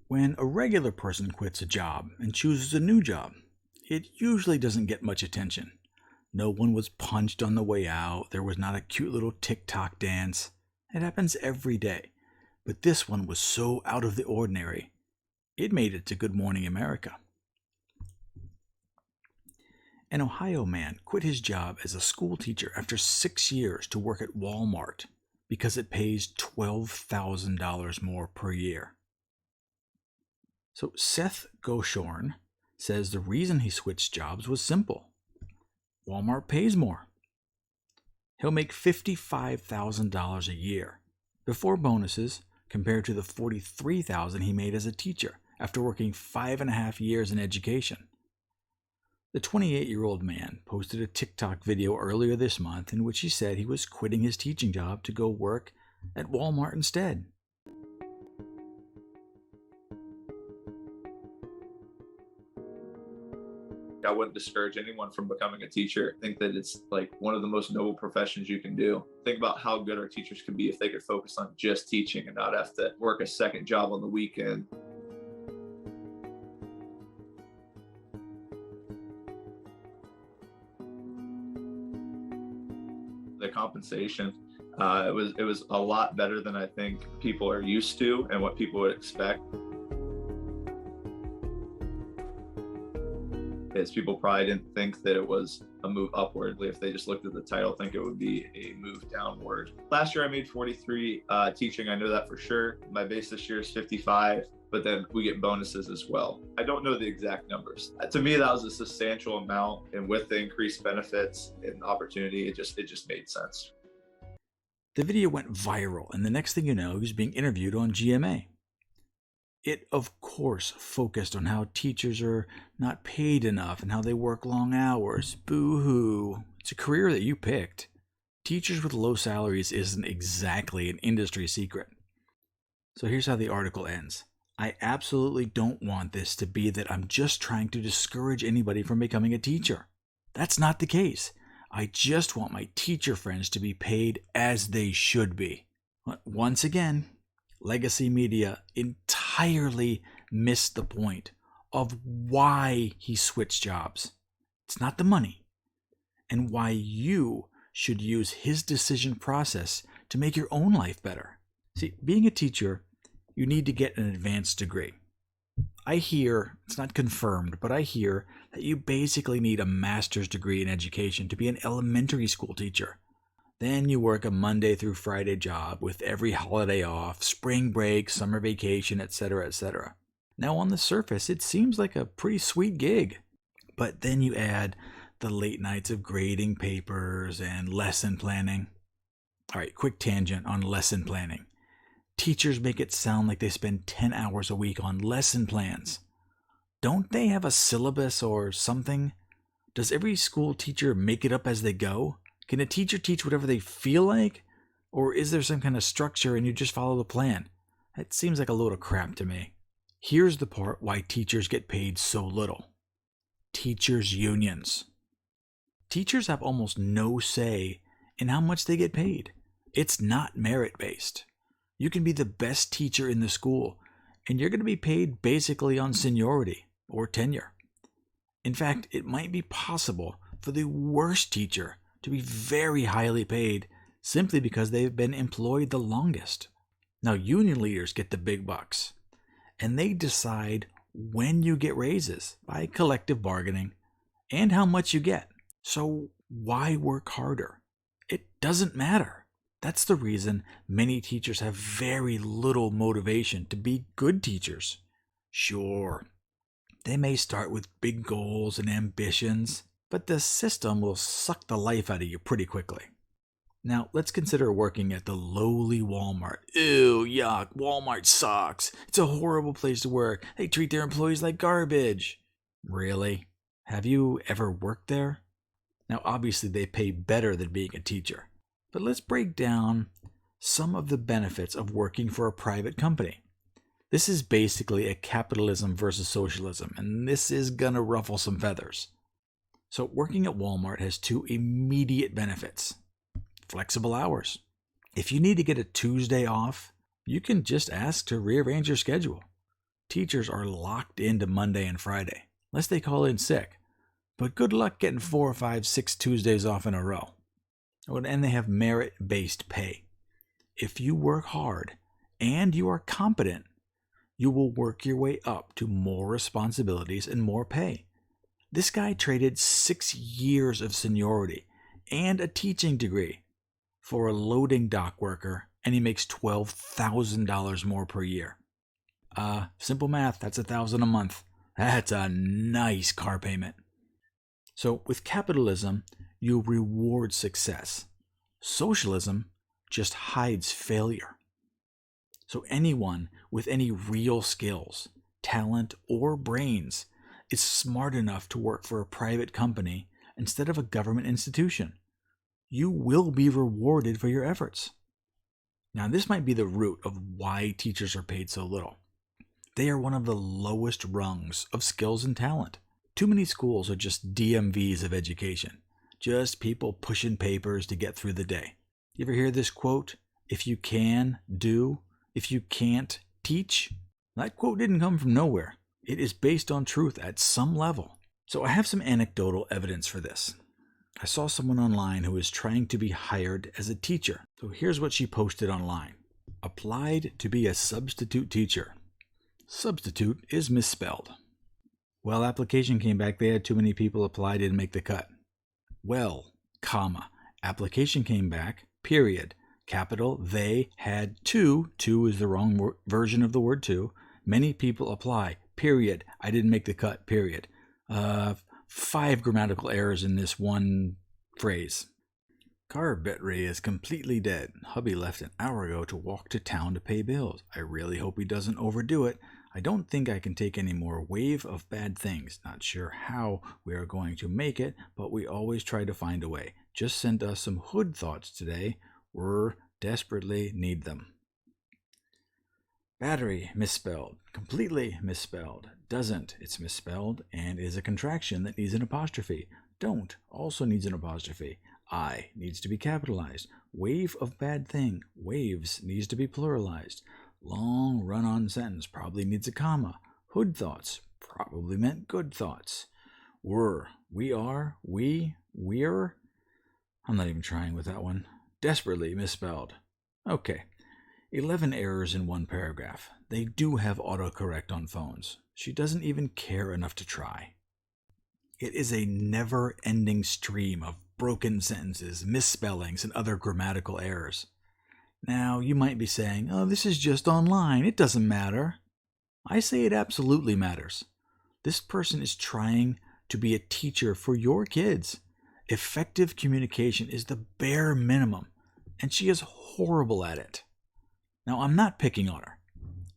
When a regular person quits a job and chooses a new job, it usually doesn't get much attention. No one was punched on the way out. There was not a cute little TikTok dance. It happens every day. But this one was so out of the ordinary, it made it to Good Morning America. An Ohio man quit his job as a school teacher after 6 years to work at Wal-Mart because it pays $12,000 more per year. So Seth Goshorn says the reason he switched jobs was simple. Walmart pays more. He'll make $55,000 a year before bonuses compared to the $43,000 he made as a teacher after working 5.5 years in education. The 28-year-old man posted a TikTok video earlier this month in which he said he was quitting his teaching job to go work at Walmart instead. I wouldn't discourage anyone from becoming a teacher. I think that it's like one of the most noble professions you can do. Think about how good our teachers could be if they could focus on just teaching and not have to work a second job on the weekend. The compensation, it was a lot better than I think people are used to and what people would expect. Is people probably didn't think that it was a move upwardly. If they just looked at the title, think it would be a move downward. Last year I made 43 teaching, I know that for sure. My base this year is 55, but then we get bonuses as well. I don't know the exact numbers. To me, that was a substantial amount, and with the increased benefits and opportunity, it just made sense. The video went viral, and the next thing you know, he was being interviewed on GMA. It, of course, focused on how teachers are not paid enough and how they work long hours. Boo-hoo. It's a career that you picked. Teachers with low salaries isn't exactly an industry secret. So here's how the article ends. I absolutely don't want this to be that I'm just trying to discourage anybody from becoming a teacher. That's not the case. I just want my teacher friends to be paid as they should be. Once again, legacy media entirely missed the point of why he switched jobs. It's not the money, and why you should use his decision process to make your own life better. See, being a teacher, you need to get an advanced degree. I hear, it's not confirmed, but I hear that you basically need a master's degree in education to be an elementary school teacher. Then you work a Monday through Friday job with every holiday off, spring break, summer vacation, etc., etc. Now on the surface, it seems like a pretty sweet gig. But then you add the late nights of grading papers and lesson planning. All right, quick tangent on lesson planning. Teachers make it sound like they spend 10 hours a week on lesson plans. Don't they have a syllabus or something? Does every school teacher make it up as they go? Can a teacher teach whatever they feel like? Or is there some kind of structure and you just follow the plan? That seems like a load of crap to me. Here's the part why teachers get paid so little. Teachers' unions. Teachers have almost no say in how much they get paid. It's not merit-based. You can be the best teacher in the school, and you're going to be paid basically on seniority or tenure. In fact, it might be possible for the worst teacher to be very highly paid simply because they've been employed the longest. Now, union leaders get the big bucks, and they decide when you get raises by collective bargaining and how much you get. So why work harder? It doesn't matter. That's the reason many teachers have very little motivation to be good teachers. Sure, they may start with big goals and ambitions, but the system will suck the life out of you pretty quickly. Now, let's consider working at the lowly Walmart. Ew, yuck, Walmart sucks. It's a horrible place to work. They treat their employees like garbage. Really? Have you ever worked there? Now, obviously, they pay better than being a teacher. But let's break down some of the benefits of working for a private company. This is basically a capitalism versus socialism, and this is gonna ruffle some feathers. So working at Walmart has two immediate benefits. Flexible hours. If you need to get a Tuesday off, you can just ask to rearrange your schedule. Teachers are locked into Monday and Friday, unless they call in sick. But good luck getting 4 or 5, 6 Tuesdays off in a row. And they have merit-based pay. If you work hard and you are competent, you will work your way up to more responsibilities and more pay. This guy traded 6 years of seniority and a teaching degree for a loading dock worker, and he makes $12,000 more per year. Simple math, that's $1,000 a month. That's a nice car payment. So with capitalism, you reward success. Socialism just hides failure. So anyone with any real skills, talent, or brains is smart enough to work for a private company instead of a government institution. You will be rewarded for your efforts. Now, this might be the root of why teachers are paid so little. They are one of the lowest rungs of skills and talent. Too many schools are just DMVs of education, just people pushing papers to get through the day. You ever hear this quote? If you can, do. If you can't, teach. That quote didn't come from nowhere. It is based on truth at some level. So I have some anecdotal evidence for this. I saw someone online who was trying to be hired as a teacher. So here's what she posted online. Applied to be a substitute teacher. Substitute is misspelled. Well, application came back. They had too many people apply, didn't make the cut. Well, comma, application came back, period. Capital, they had two is the wrong version of the word two. Many people apply, period. I didn't make the cut, period. 5 grammatical errors in this one phrase. Car battery is completely dead. Hubby left an hour ago to walk to town to pay bills. I really hope he doesn't overdo it. I don't think I can take any more wave of bad things. Not sure how we are going to make it, but we always try to find a way. Just sent us some hood thoughts today. We're desperately need them. Battery, misspelled. Completely misspelled. Doesn't, it's misspelled, and is a contraction that needs an apostrophe. Don't also needs an apostrophe. I needs to be capitalized. Wave of bad thing. Waves needs to be pluralized. Long run-on sentence probably needs a comma. Hood thoughts probably meant good thoughts. Were, we are, we're. I'm not even trying with that one. Desperately misspelled. Okay. 11 errors in one paragraph. They do have autocorrect on phones. She doesn't even care enough to try. It is a never-ending stream of broken sentences, misspellings, and other grammatical errors. Now, you might be saying, oh, this is just online. It doesn't matter. I say it absolutely matters. This person is trying to be a teacher for your kids. Effective communication is the bare minimum, and she is horrible at it. Now, I'm not picking on her.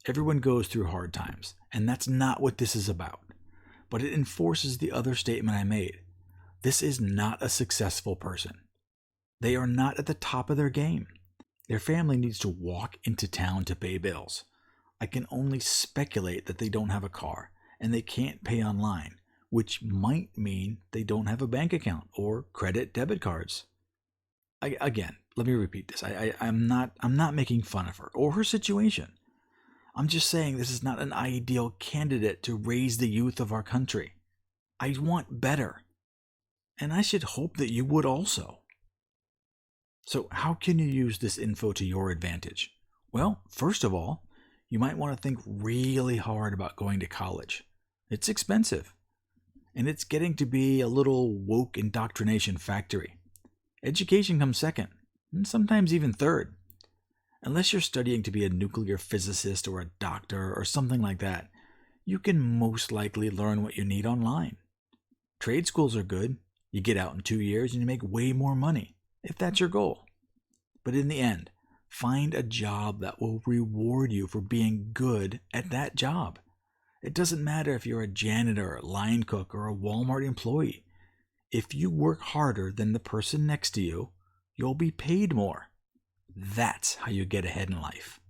Everyone goes through hard times, and that's not what this is about. But it enforces the other statement I made. This is not a successful person. They are not at the top of their game. Their family needs to walk into town to pay bills. I can only speculate that they don't have a car, and they can't pay online, which might mean they don't have a bank account or credit debit cards. Again, let me repeat this. I'm not making fun of her or her situation. I'm just saying this is not an ideal candidate to raise the youth of our country. I want better. And I should hope that you would also. So how can you use this info to your advantage? Well, first of all, you might want to think really hard about going to college. It's expensive. And it's getting to be a little woke indoctrination factory. Education comes second, and sometimes even third. Unless you're studying to be a nuclear physicist or a doctor or something like that, you can most likely learn what you need online. Trade schools are good. You get out in 2 years and you make way more money, if that's your goal. But in the end, find a job that will reward you for being good at that job. It doesn't matter if you're a janitor, a line cook, or a Wal-Mart employee. If you work harder than the person next to you, you'll be paid more. That's how you get ahead in life.